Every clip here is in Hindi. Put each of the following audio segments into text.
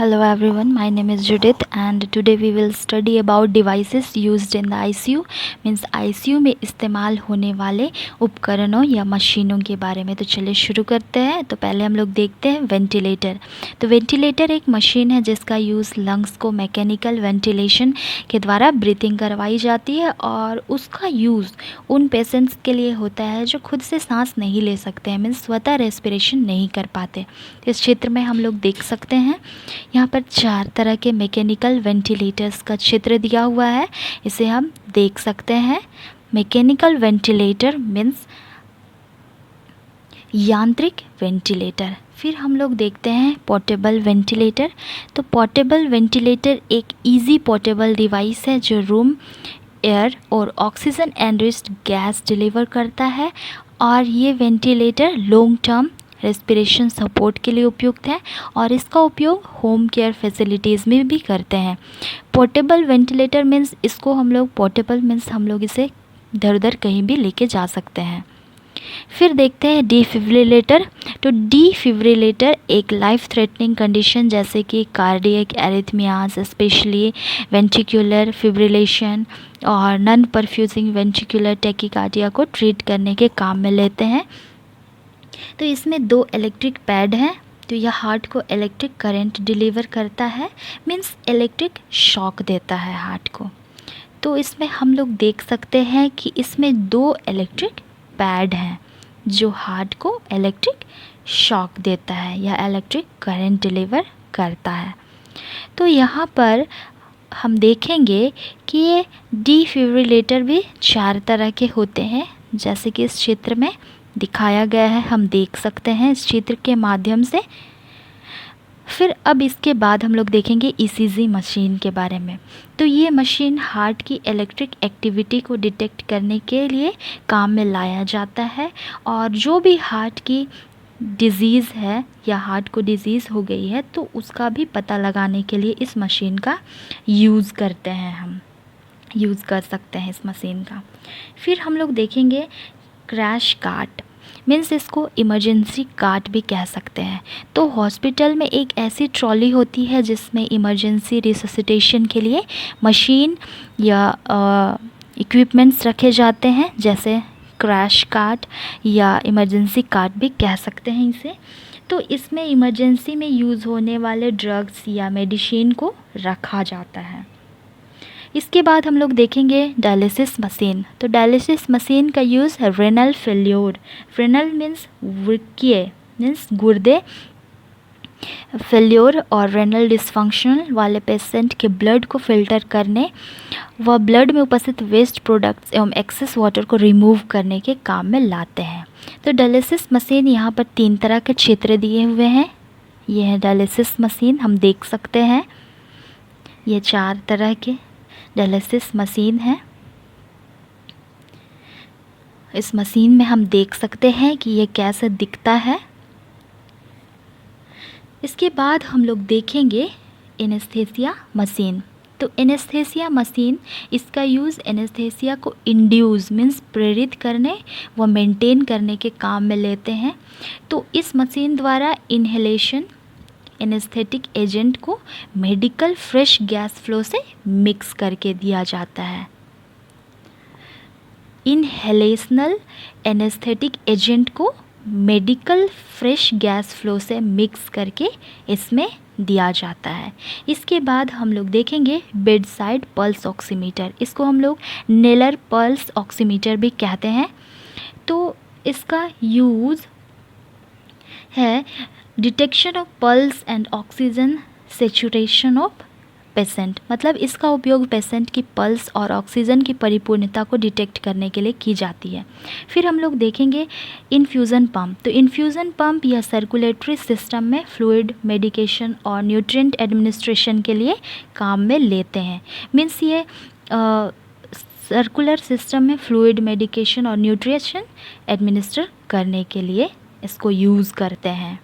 Hello everyone, my name is Judith and today we will study about devices used in the ICU means ICU में इस्तेमाल होने वाले उपकरणों या मशीनों के बारे में। तो चलिए शुरू करते हैं। तो पहले हम लोग देखते हैं वेंटिलेटर। तो वेंटिलेटर एक मशीन है जिसका यूज़ लंग्स को मैकेनिकल वेंटिलेशन के द्वारा ब्रीथिंग करवाई जाती है और उसका यूज़ उन पेशेंट्स के लिए होता है जो खुद से सांस नहीं ले सकते हैं, मीन्स स्वतः रेस्पिरेशन नहीं कर पाते। इस चित्र में हम लोग देख सकते हैं यहाँ पर 4 तरह के मैकेनिकल वेंटिलेटर्स का चित्र दिया हुआ है, इसे हम देख सकते हैं। मैकेनिकल वेंटिलेटर मीन्स यांत्रिक वेंटिलेटर। फिर हम लोग देखते हैं पोर्टेबल वेंटिलेटर। तो पोर्टेबल वेंटिलेटर एक इजी पोर्टेबल डिवाइस है जो रूम एयर और ऑक्सीजन एनरिच्ड गैस डिलीवर करता है और ये ventilator long term respiration support के लिए उपयुक्त है और इसका उपयोग होम केयर फैसिलिटीज़ में भी करते हैं। पोर्टेबल वेंटिलेटर मीन्स इसको हम लोग पोर्टेबल मीन्स हम लोग इसे इधर उधर कहीं भी लेके जा सकते हैं। फिर देखते हैं डिफिब्रिलेटर। तो डिफिब्रिलेटर एक लाइफ थ्रेटनिंग कंडीशन जैसे कि cardiac arrhythmias, specially ventricular fibrillation और नॉन परफ्यूजिंग वेंट्रिकुलर टैकीकार्डिया को ट्रीट करने के काम में लेते हैं। तो इसमें 2 इलेक्ट्रिक पैड हैं। तो यह हार्ट को इलेक्ट्रिक करंट डिलीवर करता है, मीन्स इलेक्ट्रिक शॉक देता है हार्ट को। तो इसमें हम लोग देख सकते हैं कि इसमें 2 इलेक्ट्रिक पैड हैं जो हार्ट को इलेक्ट्रिक शॉक देता है या इलेक्ट्रिक करंट डिलीवर करता है। तो यहाँ पर हम देखेंगे कि ये डिफिब्रिलेटर भी 4 तरह के होते हैं जैसे कि इस चित्र में दिखाया गया है, हम देख सकते हैं इस चित्र के माध्यम से। फिर अब इसके बाद हम लोग देखेंगे ईसीजी मशीन के बारे में। तो ये मशीन हार्ट की इलेक्ट्रिक एक्टिविटी को डिटेक्ट करने के लिए काम में लाया जाता है और जो भी हार्ट की डिज़ीज़ है या हार्ट को डिज़ीज़ हो गई है तो उसका भी पता लगाने के लिए इस मशीन का यूज़ करते हैं, हम यूज़ कर सकते हैं इस मशीन का। फिर हम लोग देखेंगे क्रैश कार्ट, मीन्स इसको इमरजेंसी कार्ट भी कह सकते हैं। तो हॉस्पिटल में एक ऐसी ट्रॉली होती है जिसमें इमरजेंसी रिससिटेशन के लिए मशीन या इक्विपमेंट्स रखे जाते हैं, जैसे क्रैश कार्ट या इमरजेंसी कार्ट भी कह सकते हैं इसे। तो इसमें इमरजेंसी में यूज़ होने वाले ड्रग्स या मेडिसिन को रखा जाता है। इसके बाद हम लोग देखेंगे डायलिसिस मशीन। तो डायलिसिस मशीन का यूज़ है रेनल फेल्योर। रेनल मीन्स वृक्कीय मीन्स गुर्दे फेल्योर और रेनल डिसफंक्शन वाले पेशेंट के ब्लड को फिल्टर करने व ब्लड में उपस्थित वेस्ट प्रोडक्ट्स एवं एक्सेस वाटर को रिमूव करने के काम में लाते हैं। तो डायलिसिस मशीन यहाँ पर 3 तरह के क्षेत्र दिए हुए हैं। ये है डायलिसिस मशीन, हम देख सकते हैं ये 4 तरह के डायलिसिस मशीन है। इस मशीन में हम देख सकते हैं कि ये कैसे दिखता है। इसके बाद हम लोग देखेंगे एनेस्थेसिया मशीन। तो एनेस्थेसिया मशीन, इसका यूज़ एनेस्थेसिया को इंड्यूस मीन्स प्रेरित करने व मेंटेन करने के काम में लेते हैं। तो इस मशीन द्वारा इन्हेलेशन एनेस्थेटिक एजेंट को मेडिकल फ्रेश गैस फ्लो से मिक्स करके दिया जाता है। इनहेलेशनल एनेस्थेटिक एजेंट को मेडिकल फ्रेश गैस फ्लो से मिक्स करके इसमें दिया जाता है। इसके बाद हम लोग देखेंगे बेड साइड पल्स ऑक्सीमीटर। इसको हम लोग नेलर पल्स ऑक्सीमीटर भी कहते हैं। तो इसका यूज़ है detection of pulse and oxygen saturation of patient, मतलब इसका उपयोग पेशेंट की पल्स और ऑक्सीजन की परिपूर्णता को डिटेक्ट करने के लिए की जाती है। फिर हम लोग देखेंगे इन्फ्यूज़न पंप। तो इन्फ्यूज़न पंप या सर्कुलेटरी सिस्टम में फ्लूइड, मेडिकेशन और न्यूट्रिएंट एडमिनिस्ट्रेशन के लिए काम में लेते हैं। मीन्स ये सर्कुलर सिस्टम में फ्लूइड, मेडिकेशन और न्यूट्रिशन एडमिनिस्टर करने के लिए इसको यूज़ करते हैं।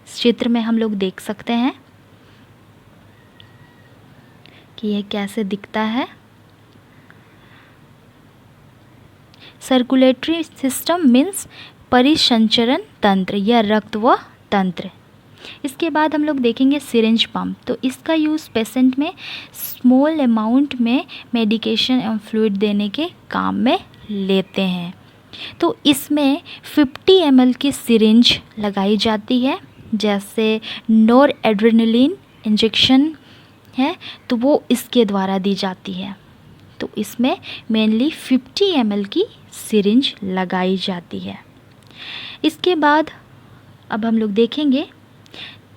इस चित्र में हम लोग देख सकते हैं कि यह कैसे दिखता है। सर्कुलेटरी सिस्टम मीन्स परिसंचरण तंत्र या रक्त व तंत्र। इसके बाद हम लोग देखेंगे सिरिंज पंप। तो इसका यूज़ पेशेंट में स्मॉल अमाउंट में मेडिकेशन एवं फ्लूइड देने के काम में लेते हैं। तो इसमें 50 ml की सिरिंज लगाई जाती है। जैसे नोर एड्रेनलिन इंजेक्शन है तो वो इसके द्वारा दी जाती है। तो इसमें मेनली 50 ml की सिरिंज लगाई जाती है। इसके बाद अब हम लोग देखेंगे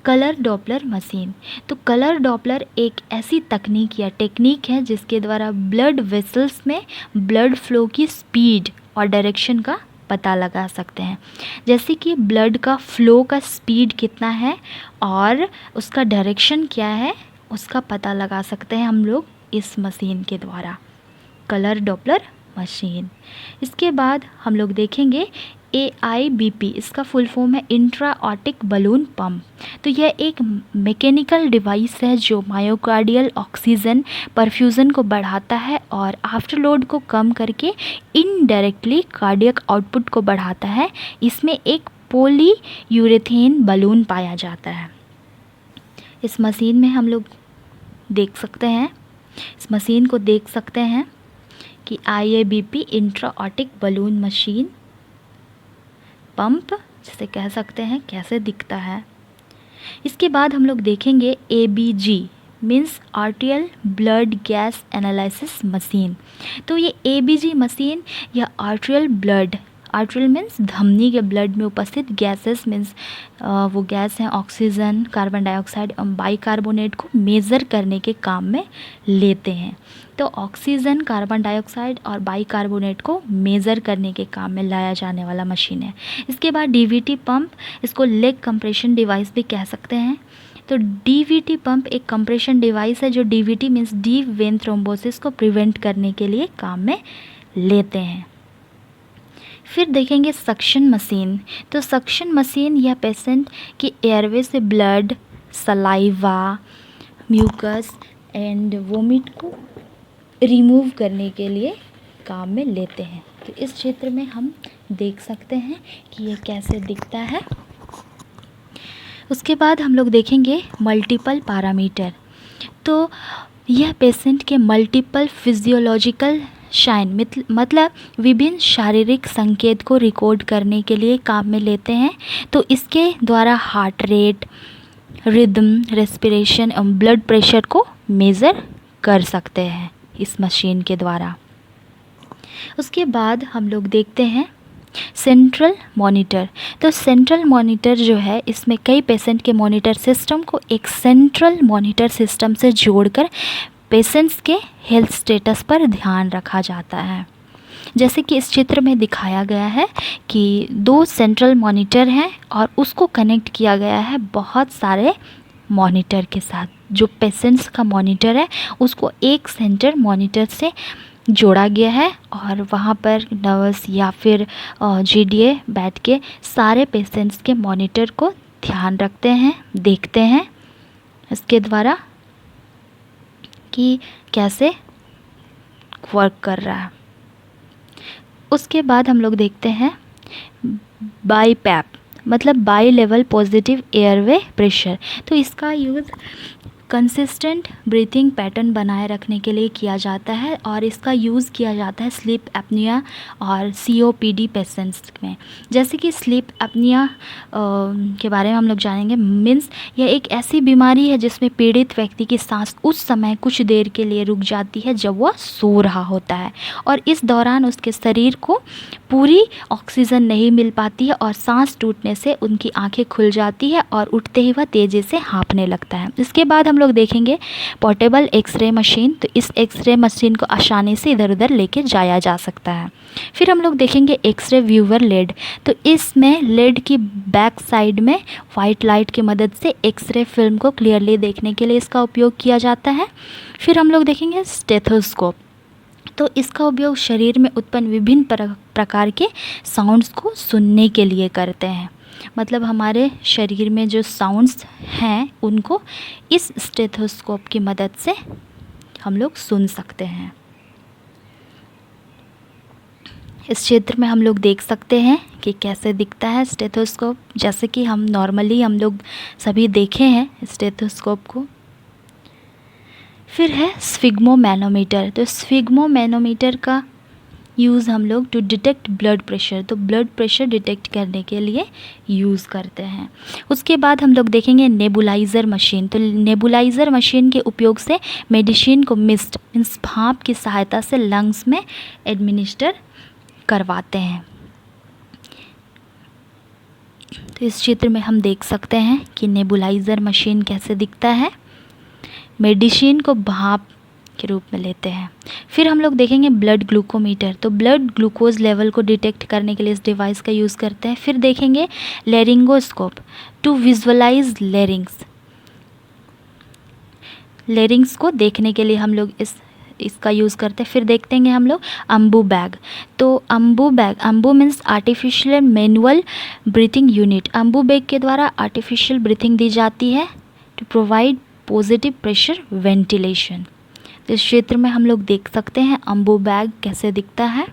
कलर डॉपलर मशीन। तो कलर डॉपलर एक ऐसी तकनीक या टेक्निक है जिसके द्वारा ब्लड वेसल्स में ब्लड फ्लो की स्पीड और डायरेक्शन का पता लगा सकते हैं। जैसे कि ब्लड का फ्लो का स्पीड कितना है और उसका डायरेक्शन क्या है, उसका पता लगा सकते हैं हम लोग इस मशीन के द्वारा, कलर डॉपलर मशीन। इसके बाद हम लोग देखेंगे AIBP, इसका फुल फॉर्म है इंट्रा ऑर्टिक बलून पंप। तो यह एक मैकेनिकल डिवाइस है जो मायोकार्डियल ऑक्सीजन परफ्यूज़न को बढ़ाता है और आफ्टरलोड को कम करके इनडायरेक्टली कार्डियक आउटपुट को बढ़ाता है। इसमें एक पॉलीयूरेथेन बलून पाया जाता है। इस मशीन में हम लोग देख सकते हैं, इस मशीन को देख सकते हैं कि IABP intra aortic balloon machine pump जिसे कह सकते हैं कैसे दिखता है। इसके बाद हम लोग देखेंगे ABG means आर्टियल blood gas analysis machine. तो ये ABG मशीन या आर्टियल ब्लड, आर्टियल मीन्स धमनी के ब्लड में उपस्थित गैसेस मीन्स वो गैस हैं ऑक्सीजन, कार्बन डाइऑक्साइड और बाइकार्बोनेट को मेज़र करने के काम में लेते हैं। तो ऑक्सीजन, कार्बन डाइऑक्साइड और बाइकार्बोनेट को मेज़र करने के काम में लाया जाने वाला मशीन है। इसके बाद DVT पंप, इसको लेग कंप्रेशन डिवाइस भी कह सकते हैं। तो DVT पंप एक कंप्रेशन डिवाइस है जो DVT means deep vein thrombosis को प्रिवेंट करने के लिए काम में लेते हैं। फिर देखेंगे सक्शन मशीन। तो सक्शन मशीन यह पेशेंट की एयरवे से blood, saliva, mucus and vomit को रिमूव करने के लिए काम में लेते हैं। तो इस क्षेत्र में हम देख सकते हैं कि ये कैसे दिखता है। उसके बाद हम लोग देखेंगे मल्टीपल पैरामीटर। तो यह पेशेंट के मल्टीपल फिजियोलॉजिकल साइन मतलब विभिन्न शारीरिक संकेत को रिकॉर्ड करने के लिए काम में लेते हैं। तो इसके द्वारा हार्ट रेट, रिदम, रेस्पिरेशन एवं ब्लड प्रेशर को मेज़र कर सकते हैं इस मशीन के द्वारा। उसके बाद हम लोग देखते हैं सेंट्रल मॉनिटर। तो सेंट्रल मॉनिटर जो है, इसमें कई पेशेंट के मॉनिटर सिस्टम को एक सेंट्रल मॉनिटर सिस्टम से जोड़कर पेशेंट्स के हेल्थ स्टेटस पर ध्यान रखा जाता है। जैसे कि इस चित्र में दिखाया गया है कि 2 सेंट्रल मॉनिटर हैं और उसको कनेक्ट किया गया है बहुत सारे मॉनिटर के साथ। जो पेशेंट्स का मॉनिटर है उसको एक सेंटर मॉनिटर से जोड़ा गया है और वहाँ पर नर्स या फिर GDA बैठ के सारे पेशेंट्स के मॉनिटर को ध्यान रखते हैं, देखते हैं इसके द्वारा कि कैसे वर्क कर रहा है। उसके बाद हम लोग देखते हैं बाईपैप मतलब by level positive airway pressure. तो इसका यूज़ कंसिस्टेंट ब्रीथिंग पैटर्न बनाए रखने के लिए किया जाता है और इसका यूज़ किया जाता है स्लीप एपनिया और COPD पेशेंट्स में। जैसे कि स्लीप एपनिया के बारे में हम लोग जानेंगे। मीन्स यह एक ऐसी बीमारी है जिसमें पीड़ित व्यक्ति की सांस उस समय कुछ देर के लिए रुक जाती है जब वह सो रहा होता है और इस दौरान उसके शरीर को पूरी ऑक्सीजन नहीं मिल पाती है और सांस टूटने से उनकी आंखें खुल जाती है और उठते ही वह तेज़ी से हाँफने लगता है। इसके बाद हम लोग देखेंगे पोर्टेबल एक्सरे मशीन। तो इस एक्सरे मशीन को आसानी से इधर उधर लेके जाया जा सकता है। फिर हम लोग देखेंगे एक्सरे व्यूवर लेड। तो इसमें लेड की बैक साइड में वाइट लाइट की मदद से एक्सरे फिल्म को क्लियरली देखने के लिए इसका उपयोग किया जाता है। फिर हम लोग देखेंगे स्टेथोस्कोप। तो इसका उपयोग शरीर में उत्पन्न विभिन्न प्रकार के साउंड्स को सुनने के लिए करते हैं। मतलब हमारे शरीर में जो साउंड्स हैं उनको इस स्टेथोस्कोप की मदद से हम लोग सुन सकते हैं। इस चित्र में हम लोग देख सकते हैं कि कैसे दिखता है स्टेथोस्कोप, जैसे कि हम नॉर्मली हम लोग सभी देखे हैं स्टेथोस्कोप को। फिर है स्फिग्मोमैनोमीटर। तो स्फिग्मोमैनोमीटर का यूज़ हम लोग टू डिटेक्ट ब्लड प्रेशर, तो ब्लड प्रेशर डिटेक्ट करने के लिए यूज़ करते हैं। उसके बाद हम लोग देखेंगे नेबुलाइज़र मशीन। तो नेबुलाइज़र मशीन के उपयोग से मेडिसिन को मिस्ट मीन्स भाप की सहायता से लंग्स में एडमिनिस्टर करवाते हैं। तो इस चित्र में हम देख सकते हैं कि नेबुलाइज़र मशीन कैसे दिखता है, मेडिसिन को भाप के रूप में लेते हैं। फिर हम लोग देखेंगे ब्लड ग्लूकोमीटर। तो ब्लड ग्लूकोज लेवल को डिटेक्ट करने के लिए इस डिवाइस का यूज़ करते हैं। फिर देखेंगे लेरिंगोस्कोप टू विजुअलाइज लेरिंग्स को देखने के लिए हम लोग इसका यूज़ करते हैं। फिर देखते हैं हम लोग अम्बू बैग। तो Ambu means artificial manual breathing unit. Ambu bag के द्वारा आर्टिफिशियल ब्रीथिंग दी जाती है to provide positive pressure ventilation. तो इस क्षेत्र में हम लोग देख सकते हैं अम्बू बैग कैसे दिखता है।